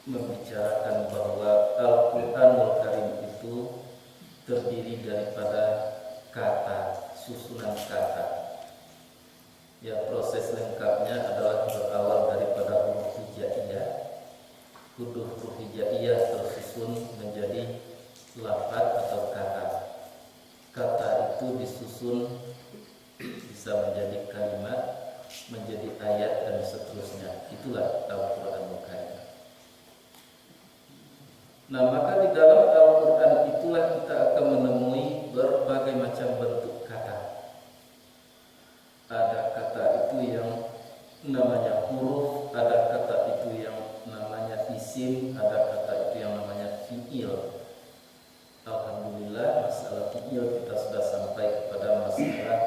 membicarakan bahwa Al-Quranul Karim itu terdiri daripada kata, susunan kata. Ya, proses lengkapnya adalah berawal daripada huruf hijaiyah. Huruf hijaiyah tersusun menjadi lafaz atau kata. Kata itu disusun bisa menjadi kalimat, menjadi ayat dan seterusnya. Itulah Al-Quranul Karim. Nah, maka di dalam Al-Quran itulah kita akan menemui berbagai macam bentuk kata. Ada kata itu yang namanya huruf, ada kata itu yang namanya isim, ada kata itu yang namanya fi'il. Alhamdulillah, masalah fi'il kita sudah sampai kepada masalah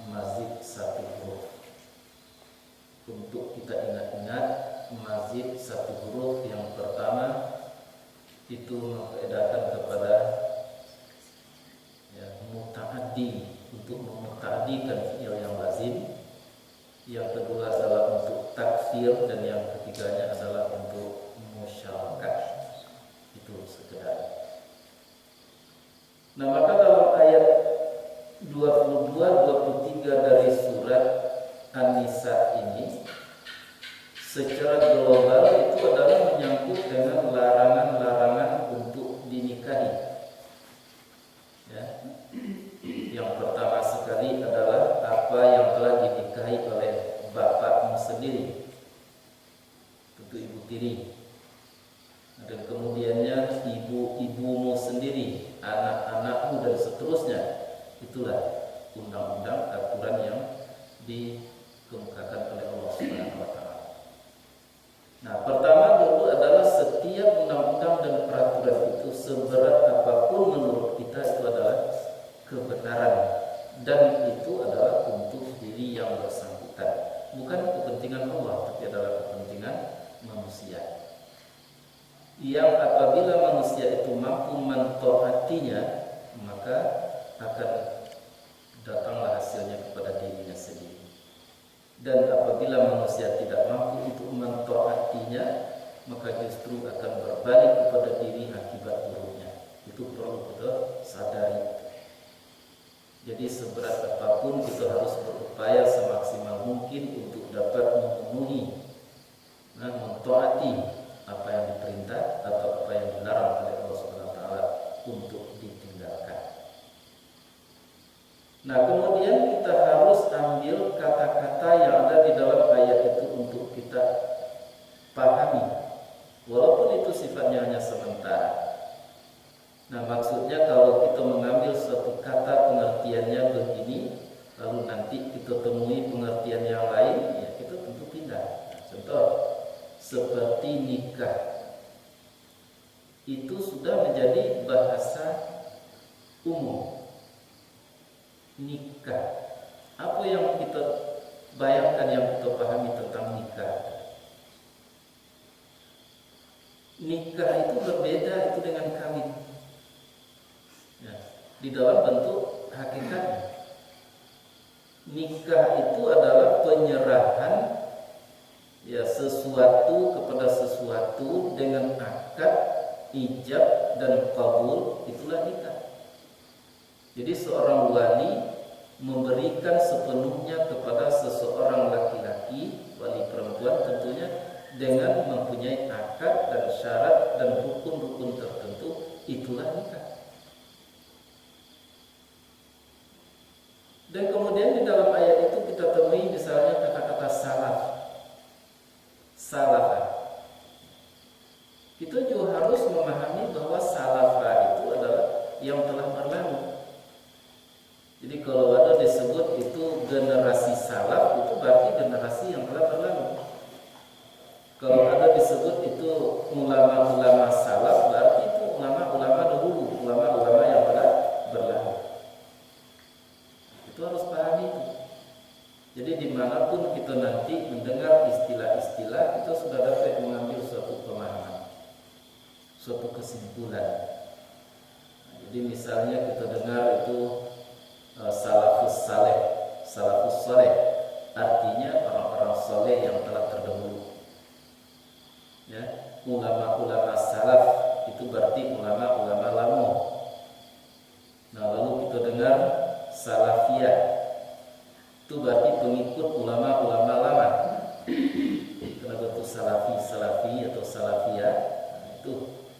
mazid satu huruf. Untuk kita ingat-ingat, mazid satu huruf yang pertama itu membedakan kepada muta'addi, untuk memuta'addikan fi'il yang lazim. Yang kedua adalah untuk takfir, dan yang ketiganya adalah untuk musyarakah. Itu sekedar. Nah, maka dalam ayat 22-23 dari surat An-Nisa ini secara global itu adalah menyangkut dengan larangan-larangan untuk dinikahi. Ya. Yang pertama sekali adalah apa yang telah dinikahi oleh bapakmu sendiri, tentu ibu tiri. Dan kemudiannya ibu-ibumu sendiri, anak-anakmu dan seterusnya. Itulah undang-undang aturan yang dikemukakan oleh Allah Subhanahu wa taala. Nah, pertama dulu adalah setiap undang-undang dan peraturan itu seberat apapun menurut kita itu adalah kebenaran, dan itu adalah untuk diri yang bersangkutan, bukan kepentingan Allah, tapi adalah kepentingan manusia. Yang apabila manusia itu mampu mentaatinya, maka akan datanglah hasilnya kepada dirinya sendiri. Dan apabila manusia tidak mampu untuk mentaatinya, maka justru akan berbalik kepada diri akibat buruknya. Itu perlu kita sadari. Jadi seberat apapun kita harus berupaya semaksimal mungkin untuk dapat memenuhi, mentaati apa yang diperintah atau apa yang dilarang oleh Allah Subhanahu wa taala untuk ditinggalkan. Nah, kemudian kita harus ambil kata-kata yang ada di dalam ayat itu untuk kita pahami, walaupun itu sifatnya hanya sementara. Nah, maksudnya kalau kita mengambil suatu kata pengertiannya begini, lalu nanti kita temui pengertian yang lain, ya kita tentu pindah. Contoh seperti nikah, itu sudah menjadi bahasa umum. Nikah, apa yang kita bayangkan, yang kita pahami tentang nikah? Nikah itu berbeda itu dengan kawin, ya, di dalam bentuk hakikatnya. Nikah itu adalah penyerahan, ya, sesuatu kepada sesuatu dengan akad, ijab dan qabul, itulah nikah. Jadi seorang wali memberikan sepenuhnya kepada seseorang laki-laki, wali perempuan tentunya, dengan mempunyai akad dan syarat dan rukun-rukun tertentu, itulah nikah. Dan kemudian di dalam ayat itu kita temui misalnya kata-kata salaf. Salafah. Kita juga harus memahami bahwa salafah itu adalah yang telah berlalu. Jadi kalau ada disebut itu generasi salaf, itu berarti generasi yang telah berlalu. Kalau ada disebut itu ulama-ulama salaf, berarti itu ulama-ulama dahulu, ulama-ulama yang telah berlalu. Itu harus pahami itu. Jadi dimanapun kita nanti mendengar istilah-istilah, kita sudah dapat mengambil suatu pemahaman, suatu kesimpulan. Jadi misalnya kita dengar itu salafus saleh, salafus saleh, artinya orang-orang saleh yang telah terdahulu. Ya, ulama-ulama salaf itu berarti ulama-ulama lama. Nah, lalu kita dengar salafiyah itu berarti pengikut ulama-ulama lama. Kenapa itu salafi atau salafiyah? Nah, itu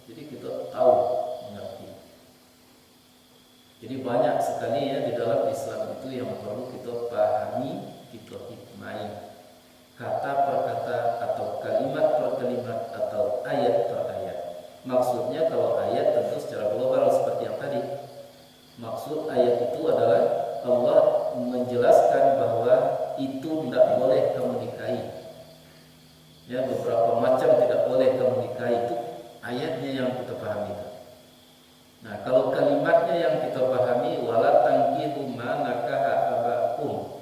jadi kita tahu mengerti. Jadi banyak sekali ya di dalam Islam itu yang perlu kita pahami, kita hikmai. Kata per kata atau kalimat per kalimat atau ayat per ayat. Maksudnya kalau ayat tentu secara global seperti yang tadi. Maksud ayat itu adalah Allah menjelaskan bahwa itu tidak boleh kamu nikahi. Ya, beberapa macam tidak boleh kamu nikahi itu ayatnya yang kita pahami. Nah, kalau kalimatnya yang kita pahami wala tankihu ma nakaha abakum.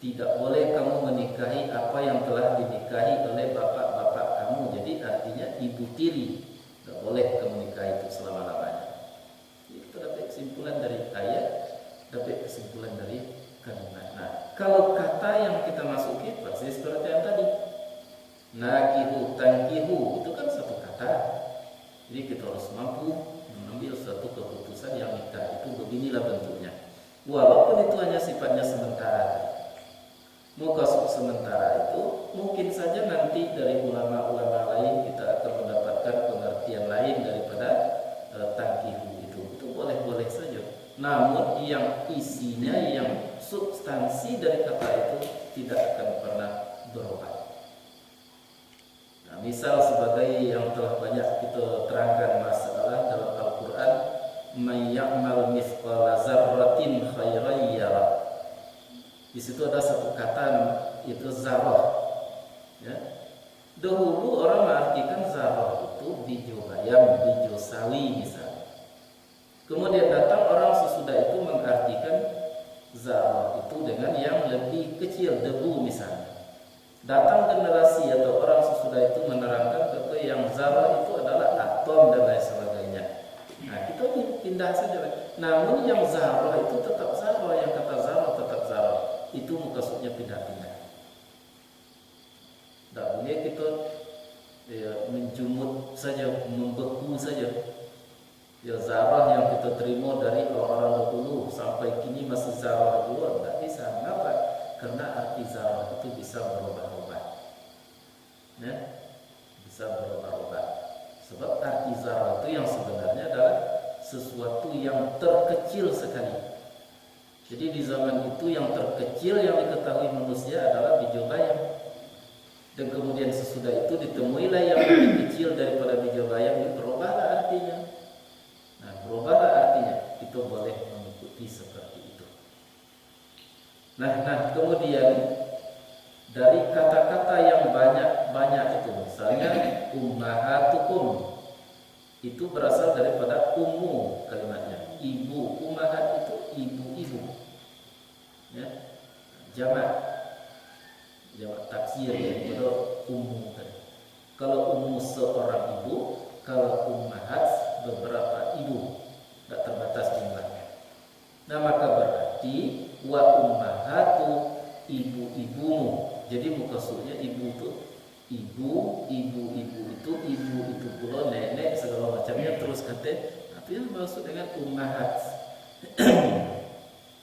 Tidak boleh kamu menikahi apa yang telah dinikahi oleh bapak-bapak kamu. Jadi artinya ibu tiri. Tidak boleh kamu nikahi itu selama-lamanya. Itu dapat kesimpulan dari ayat, dapat kesimpulan dari kalimat. Nah, kalau kata yang kita masuki persis seperti yang tadi. Nakihu, tangkihu, itu kan satu kata. Jadi kita harus mampu mengambil suatu keputusan yang nikah itu beginilah bentuknya. Walaupun itu hanya sifatnya sementara. Muka sementara itu mungkin saja nanti dari ulama-ulama lain kita akan mendapatkan pengertian lain daripada tangkihu itu boleh-boleh saja. Namun yang isinya, yang substansi dari kata itu tidak akan pernah berubah. Nah, misal sebagai yang telah banyak kita terangkan masalah dalam Al-Quran, may ya'mal mithqala dzarratin khairan yara. Di situ ada satu kata itu zarah. Ya. Dahulu orang mengartikan zarah itu biju bayam, biju sawi misalnya. Kemudian datang orang sesudah itu mengartikan zarah itu dengan yang lebih kecil, debu misalnya. Datang generasi atau orang sesudah itu menerangkan bahwa yang zarah itu adalah atom dan lain sebagainya. Nah, kita pindah saja. Namun yang zarah itu tetap zarah, yang kata zarah tetap zarah. Itu maksudnya pindah-pindah. Tak boleh kita menjumut saja, membeku saja. Ya, zarah yang kita terima dari orang-orang dahulu sampai kini masih zarah dulu, tak bisa. Mengapa? Karena arti zarah itu bisa berubah-ubah. Ya, bisa berubah-ubah. Sebab arti zarah itu yang sebenarnya adalah sesuatu yang terkecil sekali. Jadi di zaman itu yang terkecil yang diketahui manusia adalah biju bayam. Dan kemudian sesudah itu ditemuilah yang lebih kecil daripada biju bayam, berubahlah artinya. Nah, berubahlah artinya. Itu boleh mengikuti seperti itu. Nah, kemudian dari kata-kata yang banyak itu, misalnya ummahatukum, itu berasal daripada ummu kalimatnya. Ibu, ummahat itu ibu-ibu. Ya. Jamak taksir daripada ummu tadi. Kalau ummu seorang ibu, kalau ummahat beberapa ibu, tidak terbatas jumlahnya. Nah, maka berarti wa ummahatu ibu-ibumu. Jadi maksudnya ibu itu ibu itu pula nenek segala macamnya, terus kata apa yang maksud dengan ummahat?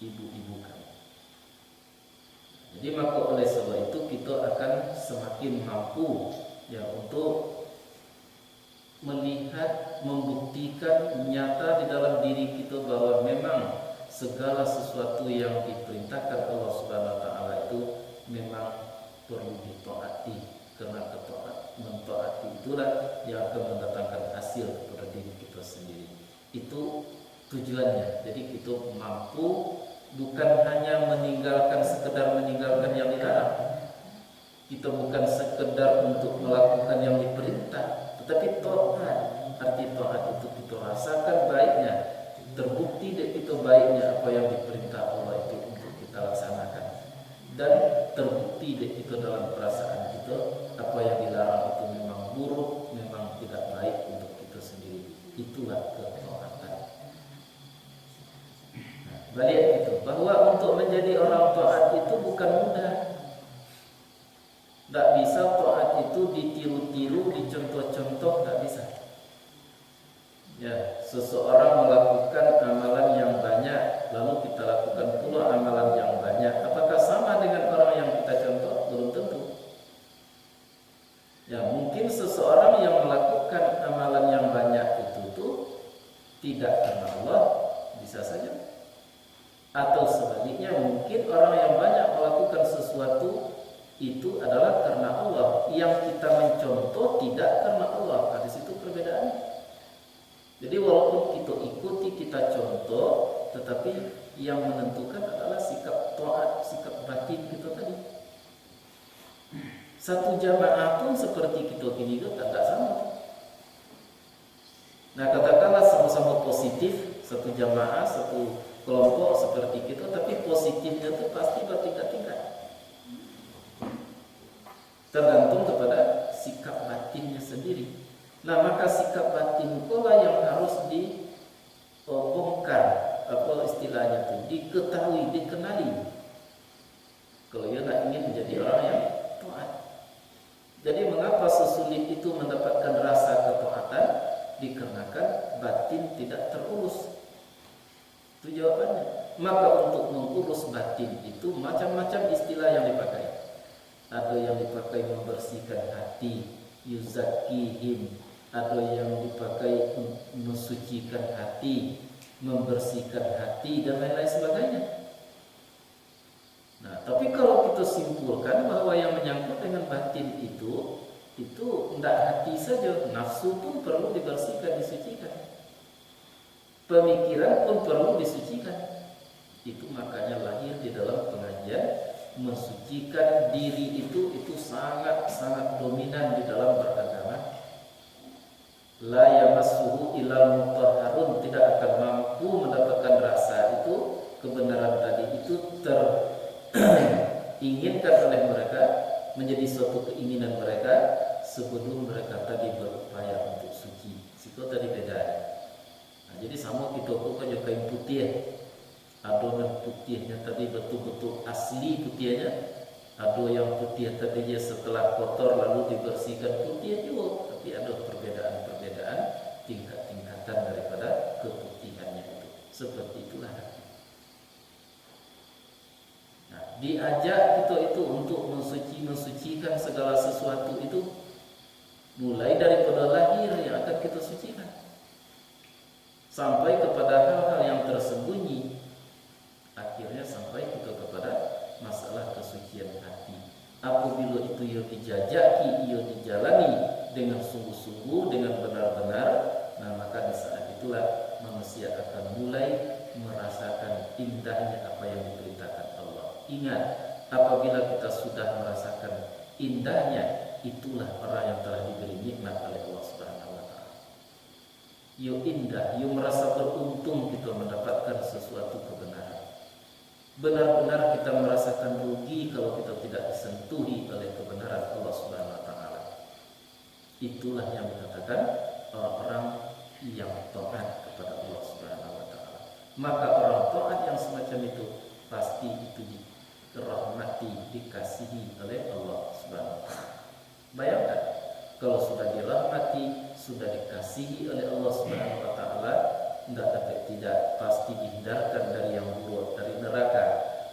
Ibu-ibu kamu. Jadi maka oleh sebab itu kita akan semakin mampu ya untuk melihat, membuktikan nyata di dalam diri kita bahwa memang segala sesuatu yang diperintahkan Allah Subhanahu wa taala itu memang perlu ditaati, karena mentaati itulah yang akan mendatangkan hasil kepada diri kita sendiri. Itu tujuannya. Jadi kita mampu bukan hanya sekedar meninggalkan yang dilarang. Kita bukan sekedar untuk melakukan yang diperintah, tetapi taat. Arti taat itu kita rasakan baiknya, terbukti dek itu baiknya apa yang diperintah Allah itu untuk kita laksanakan, dan terbukti dek itu dalam perasaan kita apa yang dilarang itu memang buruk, memang tidak baik untuk kita sendiri. Itulah ketaatan. Balik itu bahwa untuk menjadi orang taat itu bukan mudah. Tak bisa taat itu ditiru-tiru, contoh-contoh nggak bisa. Ya, seseorang melakukan amalan yang banyak, lalu kita lakukan pula amalan yang banyak. Apakah sama dengan orang yang kita contoh? Belum tentu. Ya, mungkin seseorang yang melakukan amalan yang banyak itu tuh tidak karena Allah, bisa saja. Atau sebaliknya, mungkin orang yang banyak melakukan sesuatu itu adalah karena Allah. Yang kita mencontoh tidak karena Allah. Nah, di situ perbedaannya. Jadi walaupun kita ikuti, kita contoh, tetapi yang menentukan adalah sikap taat, sikap batin kita tadi. Satu jamaah pun seperti kita gini itu tidak sama. Nah, katakanlah sama-sama positif, satu jamaah, satu kelompok seperti kita, tapi positifnya itu pasti bertingkat-tingkat. Tergantung kepada sikap batinnya sendiri. Nah, maka sikap batin pula yang harus dibongkar, apa istilahnya itu, diketahui, dikenali. Kalau ia nak ingin menjadi orang yang taat. Jadi mengapa sesulit itu mendapatkan rasa ketaatan? Dikarenakan batin tidak terurus. Itu jawabannya. Maka untuk mengurus batin itu macam-macam istilah yang dipakai. Ada yang dipakai membersihkan hati, yuzakihim. Ada yang dipakai mensucikan hati, membersihkan hati, dan lain-lain sebagainya. Nah, tapi kalau kita simpulkan bahwa yang menyangkut dengan batin itu tidak hati saja, nafsu pun perlu dibersihkan, disucikan. Pemikiran pun perlu disucikan. Itu makanya lahir di dalam pengajian mensucikan diri itu sangat dominan di dalam beragama. La yamassuhu illal mutahharun, tidak akan mampu mendapatkan rasa itu, kebenaran tadi itu teringinkan oleh mereka, menjadi suatu keinginan mereka sebelum mereka tadi berupaya untuk suci. Situ tadi beda. Nah, jadi sama kita punya kain putih, adonan putihnya tadi betul-betul asli putihnya. Ada yang putih tadinya setelah kotor lalu dibersihkan putih juga, tapi ada perbedaan tingkat-tingkatan daripada keputihannya itu. Seperti itulah. Nah, diajak kita itu untuk mensucikan segala sesuatu itu, mulai daripada lahir yang akan kita sucikan, sampai kepada hal-hal yang tersembunyi, akhirnya sampai kita kepada masalah kesucian hati. Apabila itu ia dijajaki, ia dijalani dengan sungguh-sungguh, dengan benar-benar, nah maka di saat itulah manusia akan mulai merasakan indahnya apa yang diperintahkan Allah. Ingat, apabila kita sudah merasakan indahnya, itulah orang yang telah diberi nikmat oleh Allah Subhanahu wa taala. Yo indah, yo merasa beruntung kita mendapatkan sesuatu kebenaran. Benar-benar kita merasakan rugi kalau kita tidak disentuhi oleh kebenaran Allah Subhanahu wa taala. Itulah yang dikatakan orang yang taat kepada Allah Subhanahu wa taala. Maka orang taat yang semacam itu pasti itu dirahmati, dikasihi oleh Allah Subhanahu wa taala. Bayangkan kalau sudah dirahmati, sudah dikasihi oleh Allah Subhanahu wa taala, tidak pasti dihindarkan dari yang buruk, dari neraka,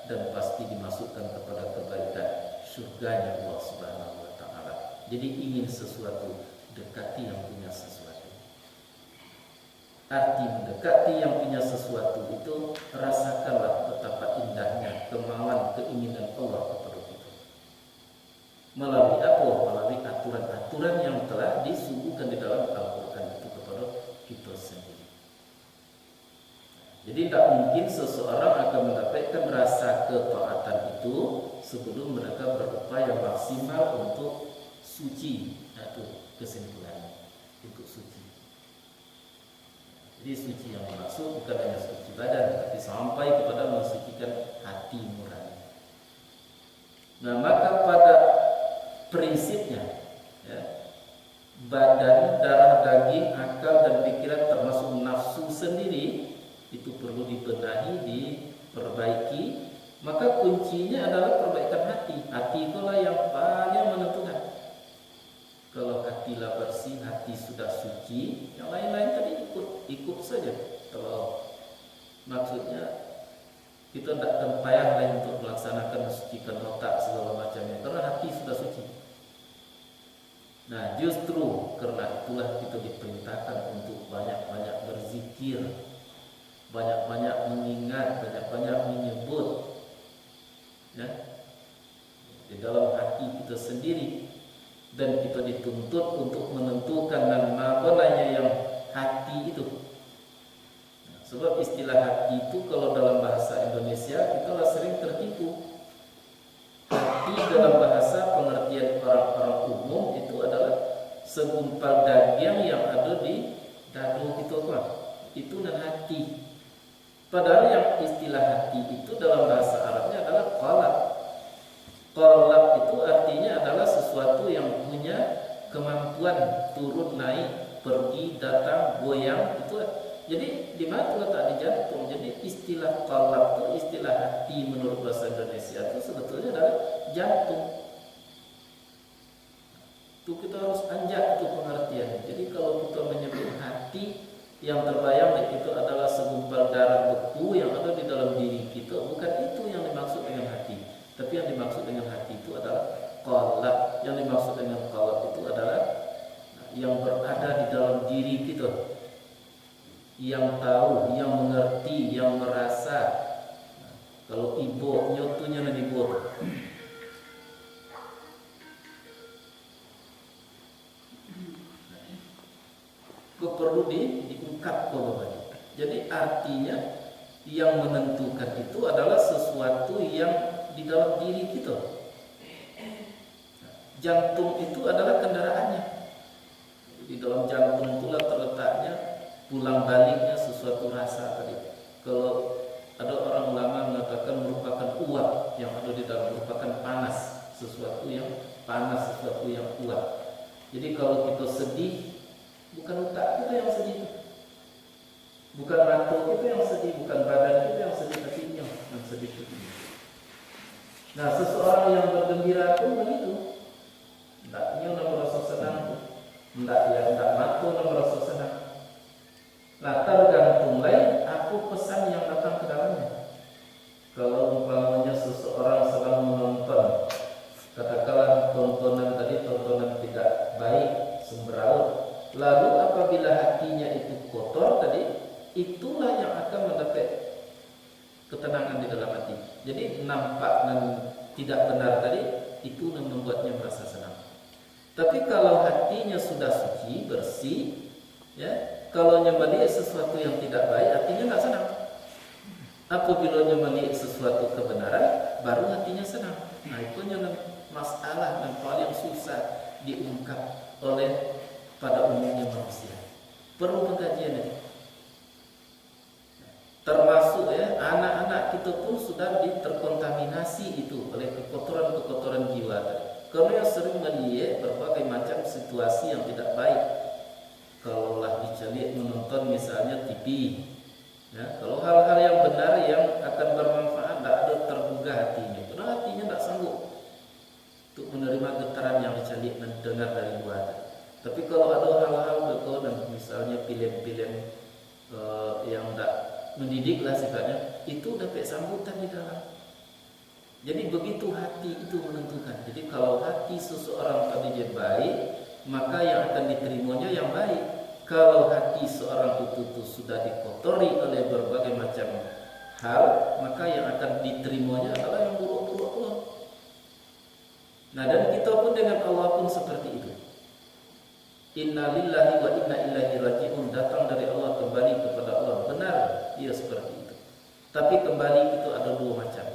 dan pasti dimasukkan kepada kebaikan surganya Allah Subhanahu wa taala. Jadi ingin sesuatu, dekati yang punya sesuatu. Arti mendekati yang punya sesuatu itu, rasakanlah betapa indahnya kemauan, keinginan Allah kepada kita. Melalui apa? Melalui aturan-aturan yang telah disuguhkan di dalam Al-Quran itu kepada kita sendiri. Jadi tidak mungkin seseorang akan mendapatkan rasa ketaatan itu sebelum mereka berupaya maksimal untuk suci. Nah, itu kesimpulannya, untuk suci. Jadi suci yang dimaksud bukan hanya suci badan, tapi sampai kepada mensucikan hati nurani. Nah, maka pada prinsipnya, ya, badan, darah, daging, akal dan pikiran termasuk nafsu sendiri itu perlu dibenahi, diperbaiki. Maka kuncinya adalah perbaikan hati. Hati itulah yang paling menentukan. Kalau hati hatilah bersih, hati sudah suci, yang lain-lain tadi ikut saja. Kalau maksudnya kita tidak akan payah lain untuk melaksanakan mensucikan otak segala macamnya, karena hati sudah suci. Nah, justru karena itulah kita diperintahkan untuk banyak-banyak berzikir, banyak-banyak mengingat, banyak-banyak menyebut, ya, di dalam hati kita sendiri. Dan kita dituntut untuk menentukan mana yang hati itu. Sebab istilah hati itu kalau dalam bahasa Indonesia kita sering tertipu. Hati dalam bahasa pengertian orang-orang umum itu adalah segumpal daging yang ada di dadu kita, apa? Itu dan hati. Padahal yang istilah hati itu dalam bahasa Arabnya adalah qalb. Qalb itu artinya adalah sesuatu yang punya kemampuan turun naik, pergi datang, goyang, itu. Jadi di mana letak di jantung. Jadi istilah qalb itu istilah hati menurut bahasa Indonesia itu sebetulnya adalah jantung. Itu kita harus anjak itu pengertiannya. Jadi kalau kita menyebut hati, yang terbayang itu adalah segumpal darah beku yang ada di dalam diri kita, bukan itu yang dimaksud dengan hati. Tapi yang dimaksud dengan hati itu adalah qalb. Yang dimaksud dengan qalb itu adalah yang berada di dalam diri kita, yang tahu, yang mengerti, yang merasa. Kalau ibu nyotunya nanti ibu, kok perlu diungkap kembali. Jadi artinya yang menentukan itu adalah sesuatu yang di dalam diri kita. Jantung itu adalah kendaraannya. Di dalam jantung itulah terletaknya pulang baliknya sesuatu rasa tadi. Kalau ada orang ulama mengatakan merupakan uap yang ada di dalam, merupakan panas, sesuatu yang panas, sesuatu yang uap. Jadi kalau kita sedih, bukan otak kita yang sedih, bukan rantung kita yang sedih, bukan badan kita yang sedih, tapi yang sedih itu. Nah, seseorang yang bergembira pun begitu. Hendaknya merasa senang, hendak matu merasa senang. Nah, tergantung lain apa pesan yang datang ke dalamnya. Kalau umpamanya seseorang sedang menonton, katakanlah tontonan tadi tontonan tidak baik, semberaut, lalu apabila hatinya itu kotor tadi, itulah yang akan mendapat ketenangan di dalam hati. Jadi nampak dan tidak benar tadi, itu yang membuatnya merasa senang. Tapi kalau hatinya sudah suci, bersih, ya, kalau melihat sesuatu yang tidak baik, hatinya tidak senang. Apabila melihat sesuatu kebenaran, baru hatinya senang. Nah, itu yang masalah yang paling susah diungkap oleh pada umumnya manusia. Perlu pengkajian ini. Termasuk ya, anak-anak kita pun sudah terkontaminasi itu oleh kekotoran-kekotoran jiwa tadi. Karena sering melihat berbagai macam situasi yang tidak baik. Kalau lah dicari menonton misalnya TV, ya, kalau hal-hal yang benar yang akan bermanfaat, tidak ada tergugah hatinya, karena hatinya tidak sanggup untuk menerima getaran yang dicari dan dengar dari luar. Tapi kalau ada hal-hal dan misalnya film-film yang tidak mendidik lah sifatnya, itu dapat sambutan di dalam. Jadi begitu hati itu menentukan. Jadi kalau hati seseorang tadinya baik, maka yang akan diterimanya yang baik. Kalau hati seorang itu sudah dikotori oleh berbagai macam hal, maka yang akan diterimanya adalah yang buruk-buruk. Nah, dan kita pun dengan Allah pun seperti itu. Inna lillahi wa inna ilaihi raji'un, datang dari Allah kembali kepada Allah. Benar, ia seperti itu. Tapi kembali itu ada dua macam.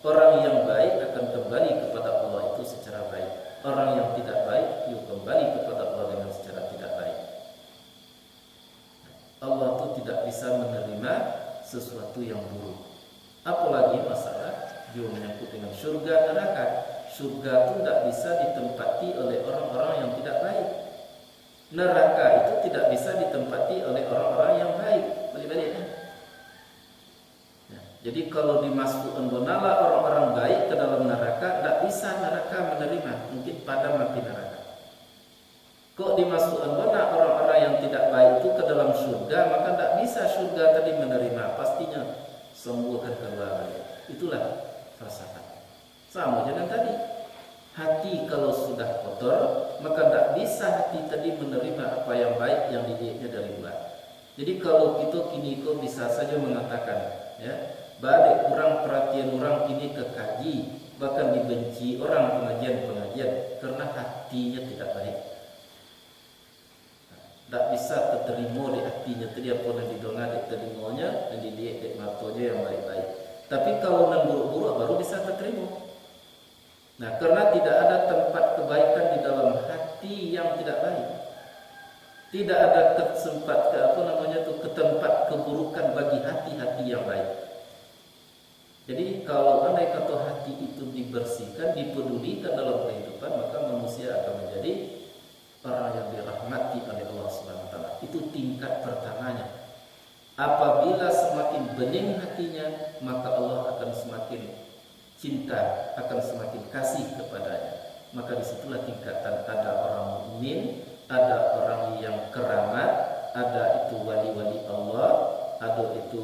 Orang yang baik akan kembali kepada Allah itu secara baik. Orang yang tidak baik, ia kembali kepada Allah dengan secara tidak baik. Allah itu tidak bisa menerima sesuatu yang buruk. Apalagi masalah dia menyangkut dengan surga neraka. Surga itu tidak bisa ditempati oleh orang-orang yang tidak baik. Neraka itu tidak bisa ditempati oleh orang-orang yang baik. Balik-baliknya. Jadi kalau dimasukkan bonala orang-orang baik ke dalam neraka, tidak bisa neraka menerima, mungkin padam api neraka. Kok dimasukkan mana orang-orang yang tidak baik itu ke dalam surga, maka tidak bisa surga tadi menerima, pastinya semua akan keluar. Itulah falsafah. Sama dengan tadi, hati kalau sudah kotor, maka tidak bisa hati tadi menerima apa yang baik yang dilihatnya dari luar. Jadi kalau kita kini kok bisa saja mengatakan, ya, balik kurang perhatian orang kini ke kaji, bahkan dibenci orang pengajian-pengajian karena hatinya tidak baik. Tak bisa terima di hatinya tadi apa yang didonga di telinganya dan dilihat di matanya yang baik-baik. Tapi kalau yang buruk-buruk baru bisa terima. Nah, karena tidak ada tempat kebaikan di dalam hati yang tidak baik. Tidak ada tempat ke tempat keburukan bagi hati-hati yang baik. Jadi kalau andai kata hati itu dibersihkan, dipedulikan dalam kehidupan, maka manusia akan menjadi orang yang dirahmati oleh Allah Subhanahu wa taala. Itu tingkat pertamanya. Apabila semakin bening hatinya, maka Allah akan semakin cinta, akan semakin kasih kepadanya. Maka disitulah tingkatan, ada orang mukmin, ada orang yang keramat, ada itu wali-wali Allah, ada itu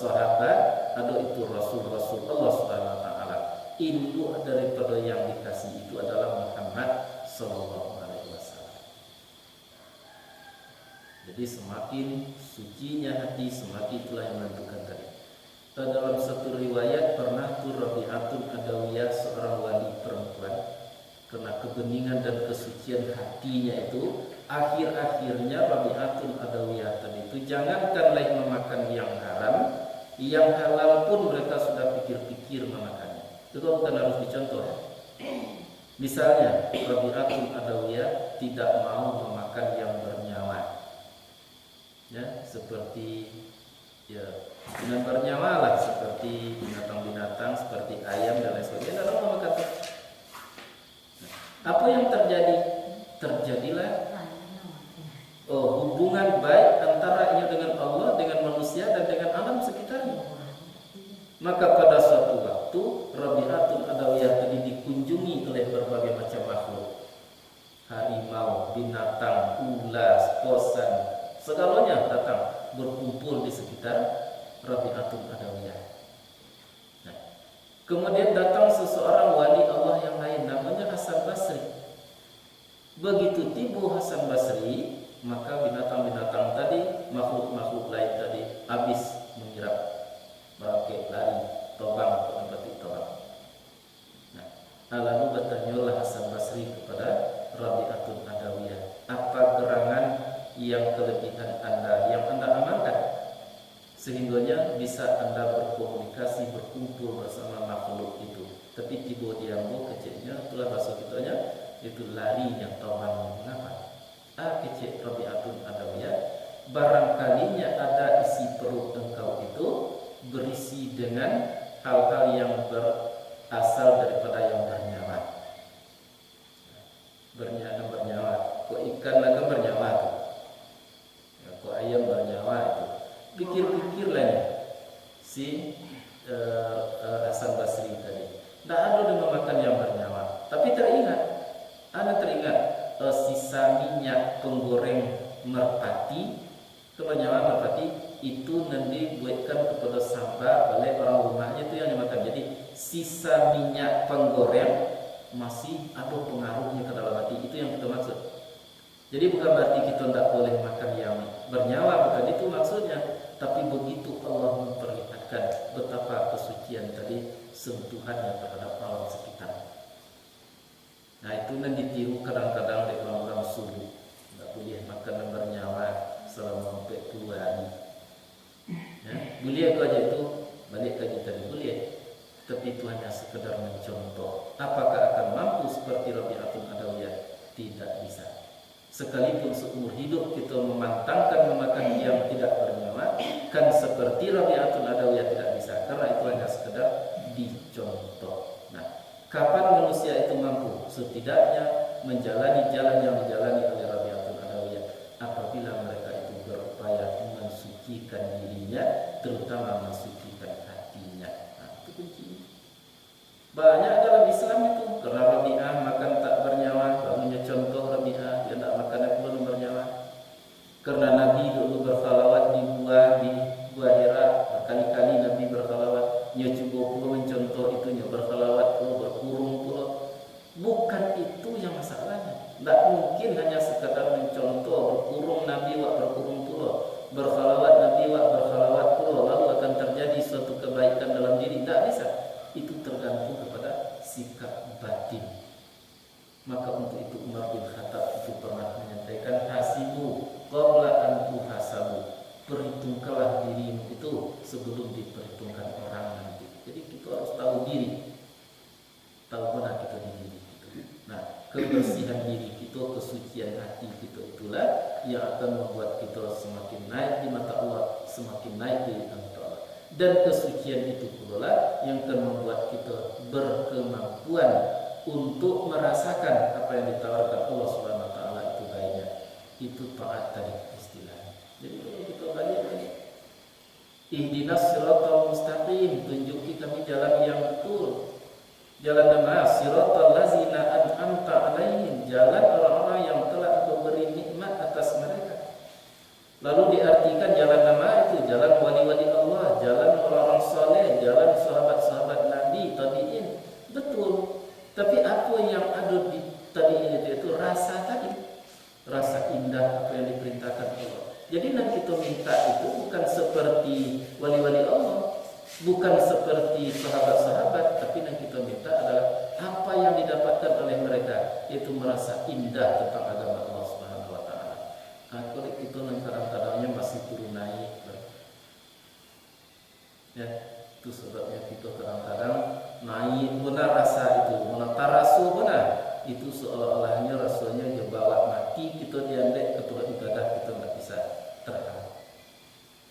sahabat, ada itu rasul-rasul Allah Subhanahu wa taala. Induk daripada yang dikasih itu adalah Muhammad sallallahu alaihi wasallam. Jadi semakin sucinya hati, semakin itulah yang menentukan tadi. Dalam satu riwayat pernah tuh Rabi'atul Adawiyah, seorang wali perempuan, karena kebeningan dan kesucian hatinya itu, akhir-akhirnya Rabi'atul Adawiyah tadi itu jangankan lagi memakan yang haram, yang halal pun mereka sudah pikir-pikir memakannya. Itu bukan harus dicontoh. Misalnya Rabi'atul Adawiyah tidak mau memakan yang bernyawa, ya, seperti ya dengan bernyawa lah, seperti binatang-binatang seperti ayam dan lain sebagainya. Tidak mau makan. Apa yang terjadi? Terjadilah hubungan baik antara ia dengan Allah, dengan manusia dan dengan alam sekitarnya. Maka pada suatu waktu Rabi'atul Adawiyah tadi dikunjungi oleh berbagai macam makhluk. Harimau, binatang, ulas, posan, segalanya datang berkumpul di sekitar Rabi'atul Adawiyah. Nah, kemudian datang seseorang wali Allah yang lain, namanya Hasan Basri. Begitu tiba Hasan Basri, maka binatang-binatang tadi, makhluk-makhluk lain tadi habis menyerap, bangkit, lari, tobang, berarti tobang. Nah, lalu bertanyalah Hasan Basri kepada Rabi'atul Adawiyah, apa gerangan yang kelebihan Anda yang Anda amalkan sehingganya bisa Anda berkomunikasi, berkumpul bersama makhluk itu. Tapi tiba diambo kecilnya, itulah bahasa kitanya, itu larinya tawannya. Mengapa? Kecil Rabi'atul Adawiyah, barangkalinya ada isi perut engkau itu berisi dengan hal-hal yang berasal daripada yang bernyawa. Bernyawa. Kok ikan lagi bernyawa tuh? Kok ayam bernyawa itu? Pikir-pikirlah ya si Hasan Basri tadi. Tidak ada yang memakan yang bernyawa, tapi teringat. Anda teringat sisa minyak penggoreng merpati, bernyawa merpati itu nanti buatkan kepada sampah oleh orang rumahnya itu yang dimakan. Jadi sisa minyak penggoreng masih ada pengaruhnya ke dalam hati, itu yang kita maksud. Jadi bukan berarti kita tidak boleh makan yang bernyawa, bukan itu maksudnya. Tapi begitu Allah memperlihatkan betapa kesucian tadi sentuhannya terhadap alam sekitar. Nah itu nanti ditiru kadang-kadang oleh orang-orang subuh. Tidak boleh makan yang bernyawa selama 40 hari. Ya, boleh aku aja itu balik ke kita boleh. Tapi itu hanya sekedar mencontoh. Apakah akan mampu seperti Rabi'atul Adawiyah? Tidak bisa. Sekalipun seumur hidup kita memantangkan memakan yang tidak bernyawa, kan seperti Rabi'atul Adawiyah tidak bisa. Karena itu hanya sekedar dicontoh. Nah, kapan manusia itu mampu? Setidaknya menjalani jalan yang dijalani oleh Rabi'atul Adawiyah apabila mereka itu berupaya mensucikan dirinya, terutama mensucikan hatinya. Nah, itu kunci. Banyak dalam Islam itu karena Rabi'ah makan tak bernyawa, bangunnya contoh Rabi'ah, dia tidak Karena Nabi dulu berkhalawat di gua Hira, berkali-kali Nabi berkhalawat. Nya coba pula mencontoh itunya berkhalawat pula, berkurung pula. Bukan itu yang masalahnya. Tidak mungkin hanya sekadar mencontoh berkurung Nabi wak berkurung pula, berkhalawat Nabi wak berkhalawat pula, lalu akan terjadi suatu kebaikan dalam diri. Tidak bisa. Itu tergantung kepada sikap batin. Maka untuk itu Umar bin Khattab itu pernah menyampaikan hasibu qabla an tuhasabu. Perhitungkanlah dirimu itu sebelum diperhitungkan orang nanti. Jadi kita harus tahu diri, tahu mana kita di diri kita. Nah, kebersihan diri kita, kesucian hati kita itulah yang akan membuat kita semakin naik di mata Allah, semakin naik di mata Allah. Dan kesucian itu pula yang akan membuat kita berkemampuan untuk merasakan apa yang ditawarkan Allah Subhanahu wa taala itu baiknya. Itu taat tadi istilahnya. Jadi kalau kita balik ini, ihdinas siratal mustaqim, tunjuki kami jalan yang betul. Jalan nama siratal ladzina an'amta 'alaihim, jalan orang-orang yang telah Engkau beri nikmat atas mereka. Lalu diartikan jalan nama itu jalan wali-wali Allah, jalan orang-orang saleh, jalan sahabat-sahabat Nabi, tabi'in. Betul. Tapi apa yang ada di tabi'in itu rasa tadi, rasa indah apa yang diperintahkan Allah. Jadi yang kita minta itu bukan seperti wali-wali Allah, bukan seperti sahabat-sahabat, tapi yang kita minta adalah apa yang didapatkan oleh mereka, yaitu merasa indah tentang agama Allah Subhanahu wa taala. Kalau itu kadang-kadangnya masih turun naik. Ya, itu sebabnya kita kadang-kadang naik benar rasa itu, mana tarasu benar. Itu seolah-olahnya rasanya dia bawa mati, kita diambil ke tempat ibadah, kita tidak bisa terhalang.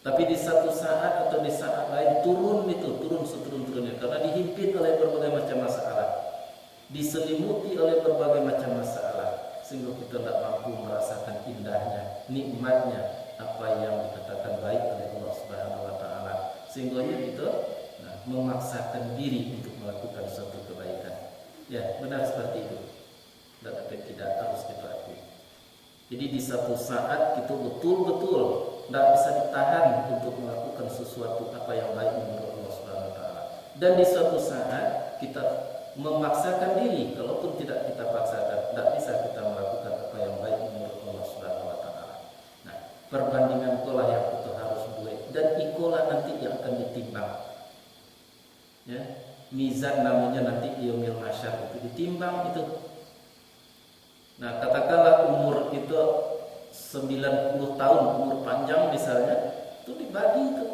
Tapi di satu saat atau di saat lain turun seturun-turunnya karena dihimpit oleh berbagai macam masalah, diselimuti oleh berbagai macam masalah, sehingga kita tidak mampu merasakan indahnya, nikmatnya apa yang dikatakan baik oleh Allah Subhanahu wa taala. Sehingga kita memaksakan diri untuk melakukan suatu kebaikan. Ya, benar seperti itu. Dan tidak harus kita akui. Jadi di satu saat kita betul-betul tidak bisa ditahan untuk melakukan sesuatu apa yang baik menurut Allah Subhanahu wa taala. Dan di suatu saat kita memaksakan diri, kalaupun tidak kita paksakan, tidak bisa kita melakukan apa yang baik menurut Allah Subhanahu wa taala. Nah, perbandingan itulah yang kita harus buat dan ikolah nanti yang akan ditimbang. Ya, mizan namanya nanti yaumil mahsyar itu ditimbang itu. Nah, katakanlah umur kita 90 tahun, umur panjang misalnya, itu dibagi itu.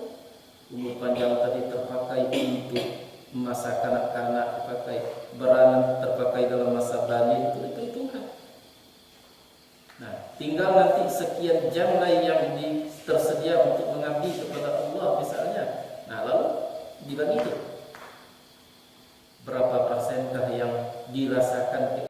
Umur panjang tadi terpakai untuk masa kanak-kanak, dipakai beranak, terpakai dalam masa balik, itu hitungan. Nah, tinggal nanti sekian jam lain yang tersedia untuk mengabdi kepada Allah misalnya. Nah, lalu dibagi itu.